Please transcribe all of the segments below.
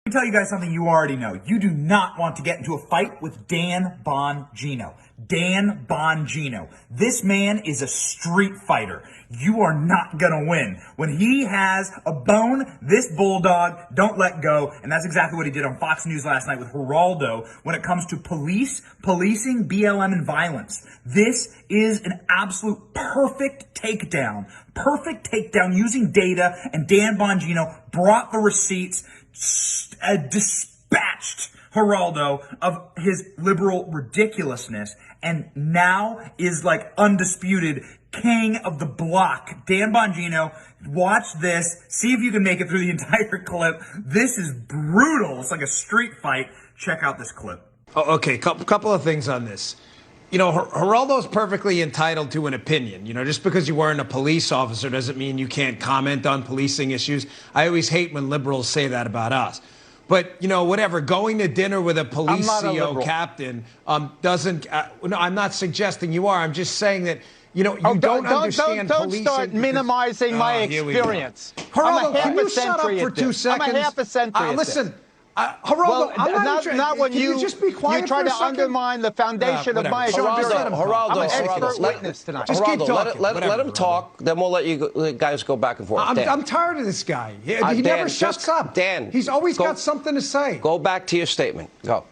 Let me tell you guys something you already know. You do not want to get into a fight with Dan Bongino. Dan Bongino. This man is a street fighter. You are not gonna win. When he has a bone, this bulldog don't let go. And that's exactly what he did on Fox News last night with Geraldo when it comes to policing, BLM, and violence. This is an absolute perfect takedown. Perfect takedown using data, and Dan Bongino brought the receipts, dispatched Geraldo of his liberal ridiculousness, and now is like undisputed king of the block. Dan Bongino, watch this. See if you can make it through the entire clip. This is brutal. It's like a street fight. Check out this clip. Oh, okay, couple of things on this. You know, Geraldo's perfectly entitled to an opinion. You know, just because you weren't a police officer doesn't mean you can't comment on policing issues. I always hate when liberals say that about us. But, you know, whatever, going to dinner with a police CO captain doesn't, no, I'm not suggesting you are. I'm just saying that, you know, you don't understand policing. Don't start minimizing my experience. Geraldo, can you shut up for 2 seconds? I'm a half a century listen, Geraldo, well, not when you just be quiet you try for a to second? undermine the foundation of my experience. Geraldo, I'm an expert witness tonight. Just keep talking. Let him talk, then we'll let you guys go back and forth. I'm tired of this guy. He never shuts up. Dan, he's always got something to say. Go back to your statement. Go.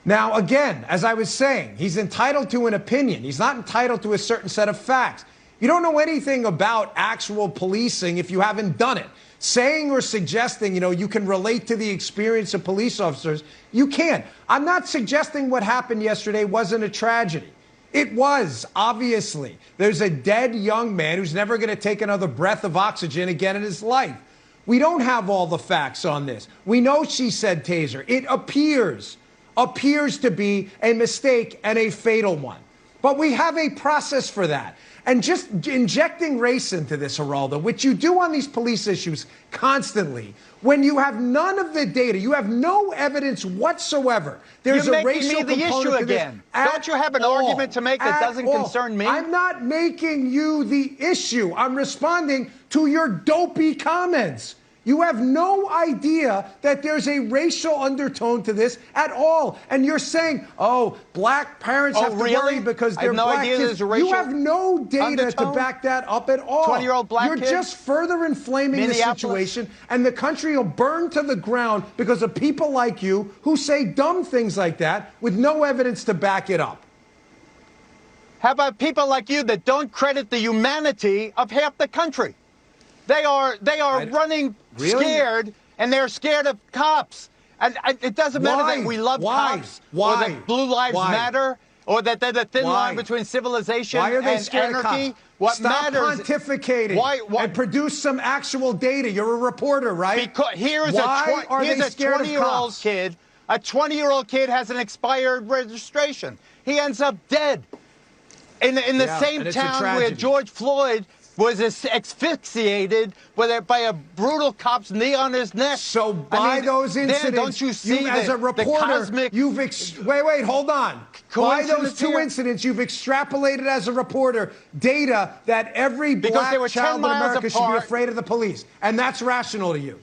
Now, again, as I was saying, he's entitled to an opinion. He's not entitled to a certain set of facts. You don't know anything about actual policing if you haven't done it. Saying or suggesting, you know, you can relate to the experience of police officers, you can't. I'm not suggesting what happened yesterday wasn't a tragedy. It was, obviously. There's a dead young man who's never going to take another breath of oxygen again in his life. We don't have all the facts on this. We know she said taser. It appears to be a mistake and a fatal one. But we have a process for that. And just injecting race into this, Geraldo, which you do on these police issues constantly, when you have none of the data, you have no evidence whatsoever. There's a racial component to this. You're making me the issue again. Don't you have an argument to make that doesn't concern me? I'm not making you the issue. I'm responding to your dopey comments. You have no idea that there's a racial undertone to this at all. And you're saying, oh, black parents have to worry because they're black kids. You have no data to back that up at all. 20-year-old black You're kid? just further inflaming the situation, and the country will burn to the ground because of people like you who say dumb things like that with no evidence to back it up. How about people like you that don't credit the humanity of half the country? They are running scared, and they're scared of cops. And it doesn't matter that we love cops, or that blue lives matter, or that they're the thin line between civilization and anarchy. What matters? Stop pontificating and produce some actual data. You're a reporter, right? Because here's a 20-year-old kid. A 20-year-old kid has an expired registration. He ends up dead in the same town where George Floyd was asphyxiated by a brutal cop's knee on his neck. So by those incidents, don't you see as a reporter, you've wait, hold on. By those two incidents, you've extrapolated as a reporter data that every black child in America should be afraid of the police, and that's rational to you.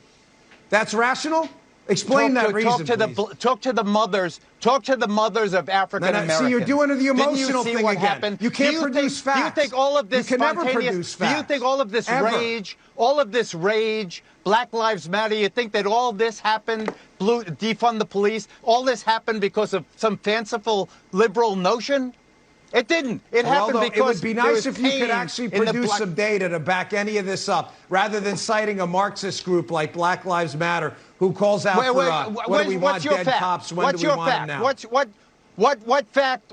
That's rational? Explain that reason, please. Talk to the mothers. Talk to the mothers of African Americans. See, you're doing the emotional thing again. Happened? You can't produce facts. Do you think all of this you can never produce facts. Do you think all of this rage, Black Lives Matter, you think that all this happened, defund the police, all this happened because of some fanciful liberal notion? It didn't. It happened because it would be nice if you could actually produce some data to back any of this up, rather than citing a Marxist group like Black Lives Matter, who calls out for what do we want dead cops, when do we want them now? What fact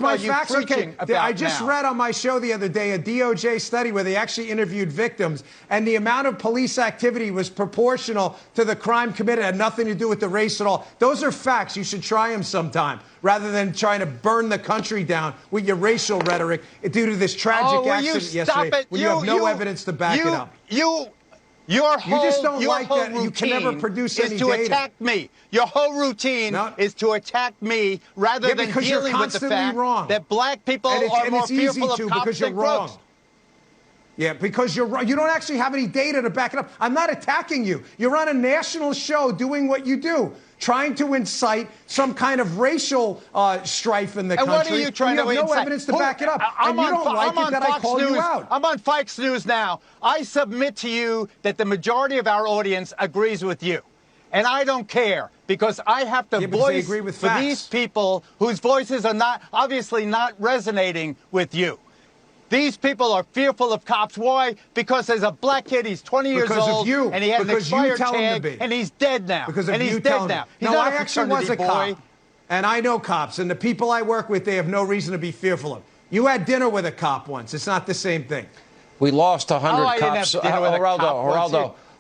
are you preaching about I just read on my show the other day a DOJ study where they actually interviewed victims, and the amount of police activity was proportional to the crime committed. It had nothing to do with the race at all. Those are facts. You should try them sometime, rather than trying to burn the country down with your racial rhetoric due to this tragic accident yesterday when you have no evidence to back it up. You just don't like that. You can never produce any data. Is to attack me. Your whole routine is to attack me rather than dealing with the fact that black people are more fearful of cops than crooks. Yeah, because you don't actually have any data to back it up. I'm not attacking you. You're on a national show doing what you do, trying to incite some kind of racial strife in the country. What are you trying to incite? You have no evidence to back it up. And you don't like it that I call you out. I'm on Fox News now. I submit to you that the majority of our audience agrees with you. And I don't care, because I have to voice for these people whose voices are obviously not resonating with you. These people are fearful of cops. Why? Because there's a black kid, he's 20 years old, and he has an expired tag, and he's dead now. Because of and he's you dead now. He's no, not I a actually was a boy. cop, and I know cops, and the people I work with, they have no reason to be fearful of. You had dinner with a cop once. It's not the same thing. We lost 100 cops.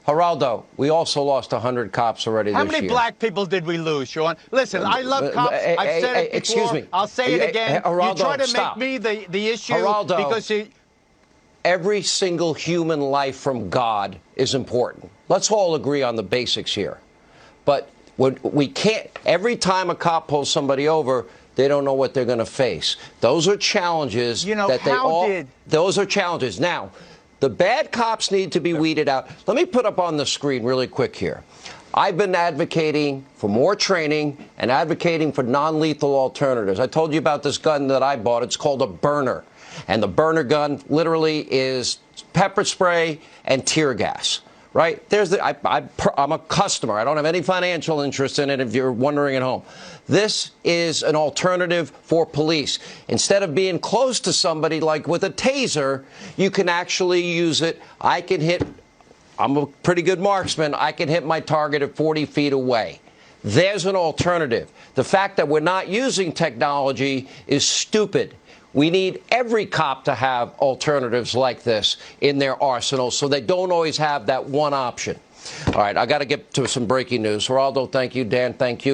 Geraldo, we also lost 100 cops already this year. How many black people did we lose, Sean? Listen, I love cops. I've said it before. Excuse me. I'll say it again. Geraldo, you try to stop. make me the issue Geraldo, because you... Every single human life from God is important. Let's all agree on the basics here. But we can't, every time a cop pulls somebody over, they don't know what they're going to face. Those are challenges those are challenges. Now, the bad cops need to be weeded out. Let me put up on the screen really quick here. I've been advocating for more training and advocating for non-lethal alternatives. I told you about this gun that I bought. It's called a burner. And the burner gun literally is pepper spray and tear gas. Right? I'm a customer. I don't have any financial interest in it, if you're wondering at home. This is an alternative for police. Instead of being close to somebody like with a taser, you can actually use it. I'm a pretty good marksman. I can hit my target at 40 feet away. There's an alternative. The fact that we're not using technology is stupid. We need every cop to have alternatives like this in their arsenal so they don't always have that one option. All right, I got to get to some breaking news. Geraldo, thank you. Dan, thank you.